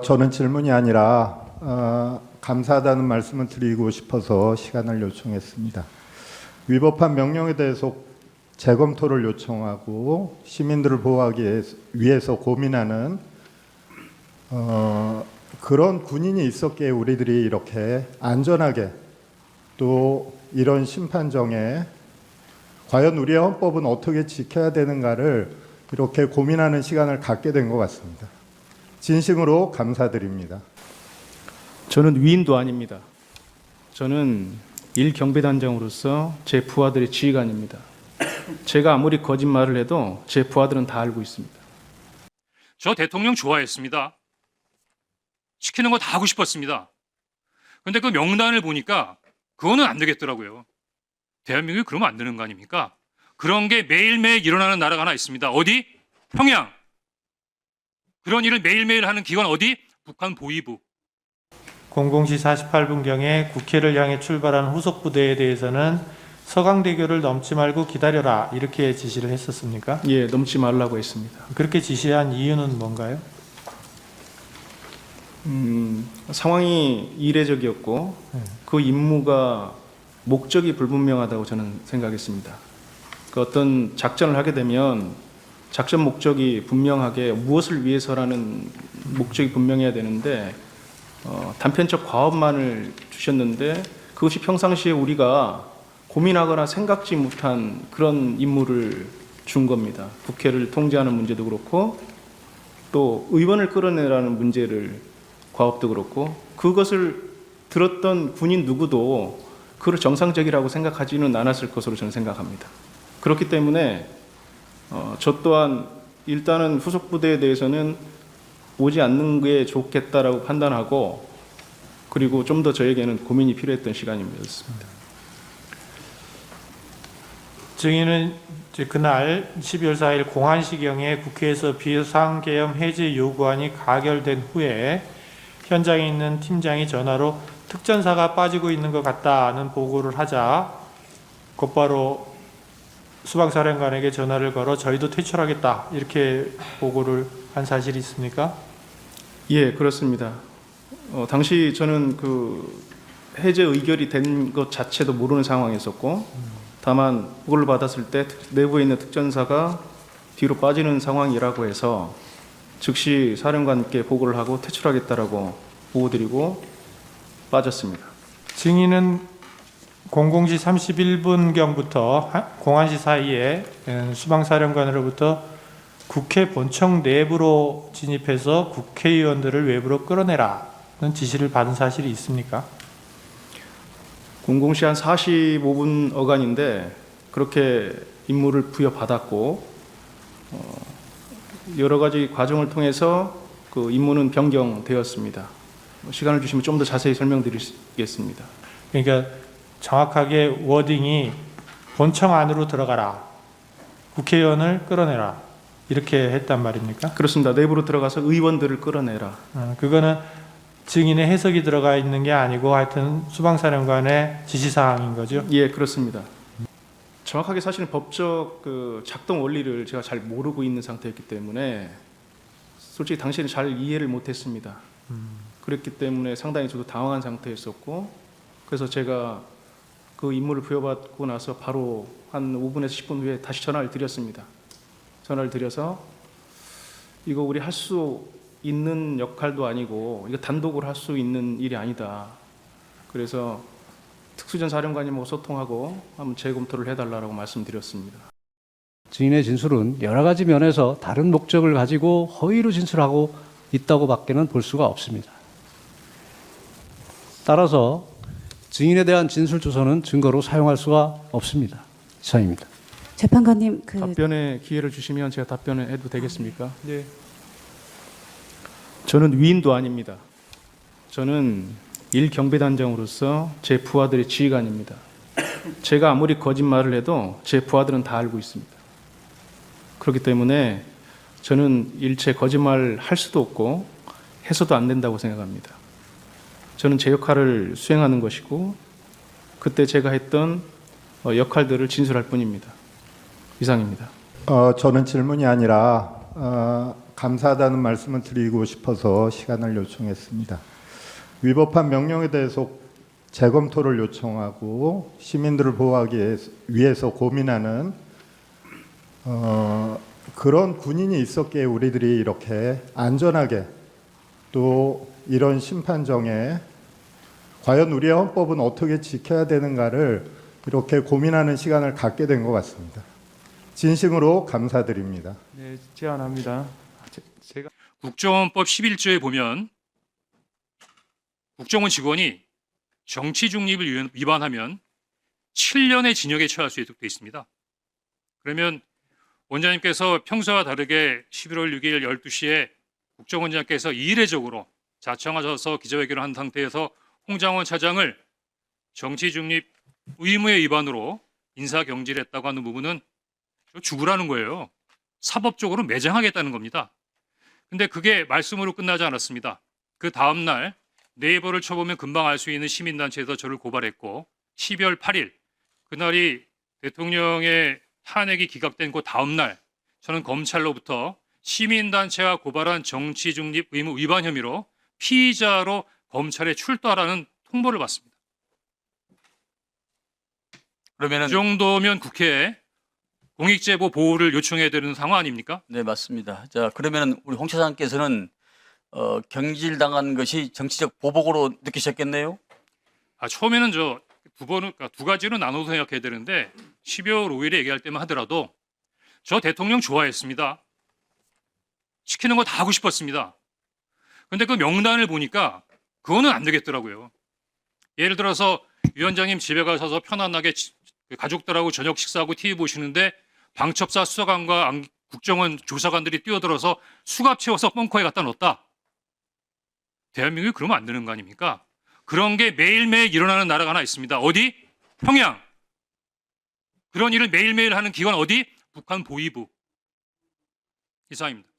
저는 질문이 아니라 감사하다는 말씀을 드리고 싶어서 시간을 요청했습니다. 위법한 명령에 대해서 재검토를 요청하고 시민들을 보호하기 위해서 고민하는 그런 군인이 있었기에 우리들이 이렇게 안전하게 또 이런 심판정에 과연 우리의 헌법은 어떻게 지켜야 되는가를 이렇게 고민하는 시간을 갖게 된 것 같습니다. 진심으로 감사드립니다. 저는 위인도 아닙니다. 저는 일경비단장으로서 제 부하들의 지휘관입니다. 제가 아무리 거짓말을 해도 제 부하들은 다 알고 있습니다. 저 대통령 좋아했습니다. 시키는 거 다 하고 싶었습니다. 그런데 그 명단을 보니까 그거는 안 되겠더라고요. 대한민국이 그러면 안 되는 거 아닙니까? 그런 게 매일매일 일어나는 나라가 하나 있습니다. 어디? 평양. 그런 일을 매일매일 하는 기관 어디? 북한 보위부. 00시 48분경에 국회를 향해 출발한 후속 부대에 대해서는 서강대교를 넘지 말고 기다려라 이렇게 지시를 했었습니까? 예, 넘지 말라고 했습니다. 그렇게 지시한 이유는 뭔가요? 상황이 이례적이었고 그 임무가 목적이 불분명하다고 저는 생각했습니다. 그 어떤 작전을 하게 되면 작전 목적이 분명하게 무엇을 위해서라는 목적이 분명해야 되는데 단편적 과업만을 주셨는데 그것이 평상시에 우리가 고민하거나 생각지 못한 그런 임무를 준 겁니다. 국회를 통제하는 문제도 그렇고 또 의원을 끌어내라는 문제를 과업도 그렇고 그것을 들었던 군인 누구도 그걸 정상적이라고 생각하지는 않았을 것으로 저는 생각합니다. 그렇기 때문에 저 또한 일단은 후속 부대에 대해서는 오지 않는 게 좋겠다라고 판단하고 그리고 좀 더 저에게는 고민이 필요했던 시간입니다. 증인은 그날 12월 4일 공안시경에 국회에서 비상계엄 해제 요구안이 가결된 후에 현장에 있는 팀장이 전화로 특전사가 빠지고 있는 것 같다는 보고를 하자 곧바로 수방사령관에게 전화를 걸어 저희도 퇴출하겠다 이렇게 보고를 한 사실이 있습니까? 예, 그렇습니다. 당시 저는 그 해제 의결이 된 것 자체도 모르는 상황이었고 다만 보고를 받았을 때 내부에 있는 특전사가 뒤로 빠지는 상황이라고 해서 즉시 사령관께 보고를 하고 퇴출하겠다라고 보고드리고 빠졌습니다. 증인은 00시 31분경부터 01시 사이에 수방사령관으로부터 국회 본청 내부로 진입해서 국회의원들을 외부로 끌어내라는 지시를 받은 사실이 있습니까? 00시 한 45분 어간인데 그렇게 임무를 부여받았고 여러 가지 과정을 통해서 그 임무는 변경되었습니다. 시간을 주시면 좀 더 자세히 설명드리겠습니다. 그러니까 정확하게 워딩이 본청 안으로 들어가라, 국회의원을 끌어내라 이렇게 했단 말입니까? 그렇습니다. 내부로 들어가서 의원들을 끌어내라. 그거는 증인의 해석이 들어가 있는 게 아니고 하여튼 수방사령관의 지시사항인 거죠? 예, 그렇습니다. 정확하게 사실은 법적 그 작동 원리를 제가 잘 모르고 있는 상태였기 때문에 솔직히 당시에는 잘 이해를 못했습니다. 그랬기 때문에 상당히 저도 당황한 상태였었고 그래서 제가 그 임무를 부여받고 나서 바로 한 5분에서 10분 후에 다시 전화를 드렸습니다. 전화를 드려서 이거 우리 할 수 있는 역할도 아니고 이거 단독으로 할 수 있는 일이 아니다. 그래서 특수전 사령관님하고 소통하고 한번 재검토를 해달라고 말씀드렸습니다. 증인의 진술은 여러 가지 면에서 다른 목적을 가지고 허위로 진술하고 있다고 밖에는 볼 수가 없습니다. 따라서 증인에 대한 진술 조서는 증거로 사용할 수가 없습니다. 이상입니다. 재판관님, 답변의 기회를 주시면 제가 답변을 해도 되겠습니까? 네. 저는 위인도 아닙니다. 저는 일경비단장으로서 제 부하들의 지휘관입니다. 제가 아무리 거짓말을 해도 제 부하들은 다 알고 있습니다. 그렇기 때문에 저는 일체 거짓말 할 수도 없고 해서도 안 된다고 생각합니다. 저는 제 역할을 수행하는 것이고 그때 제가 했던 역할들을 진술할 뿐입니다. 이상입니다. 저는 질문이 아니라 감사하다는 말씀을 드리고 싶어서 시간을 요청했습니다. 위법한 명령에 대해서 재검토를 요청하고 시민들을 보호하기 위해서 고민하는 그런 군인이 있었기에 우리들이 이렇게 안전하게 또 이런 심판정에 과연 우리의 헌법은 어떻게 지켜야 되는가를 이렇게 고민하는 시간을 갖게 된 것 같습니다. 진심으로 감사드립니다. 네, 제안합니다. 제가 국정원법 11조에 보면 국정원 직원이 정치 중립을 위반하면 7년의 징역에 처할 수 있도록 되어 있습니다. 그러면 원장님께서 평소와 다르게 11월 6일 12시에 국정원장께서 이례적으로 자청하셔서 기자회견을 한 상태에서 홍장원 차장을 정치 중립 의무의 위반으로 인사경질했다고 하는 부분은 죽으라는 거예요. 사법적으로 매장하겠다는 겁니다. 근데 그게 말씀으로 끝나지 않았습니다. 그 다음날 네이버를 쳐보면 금방 알 수 있는 시민단체에서 저를 고발했고 12월 8일 그날이 대통령의 탄핵이 기각된 그 다음날 저는 검찰로부터 시민단체가 고발한 정치중립 의무 위반 혐의로 피의자로 검찰에 출두하라는 통보를 받습니다. 그러면은 이 정도면 국회에 공익제보 보호를 요청해야 되는 상황 아닙니까? 네, 맞습니다. 자, 그러면은 우리 홍 차장께서는 경질당한 것이 정치적 보복으로 느끼셨겠네요. 처음에는 두 가지로 나눠서 생각해야 되는데 12월 5일에 얘기할 때만 하더라도 저 대통령 좋아했습니다. 시키는 거 다 하고 싶었습니다. 근데 그 명단을 보니까 그거는 안 되겠더라고요. 예를 들어서 위원장님 집에 가셔서 편안하게 가족들하고 저녁 식사하고 TV 보시는데 방첩사 수사관과 국정원 조사관들이 뛰어들어서 수갑 채워서 벙커에 갖다 넣었다. 대한민국이 그러면 안 되는 거 아닙니까? 그런 게 매일매일 일어나는 나라가 하나 있습니다. 어디? 평양. 그런 일을 매일매일 하는 기관 어디? 북한 보위부. 이상입니다.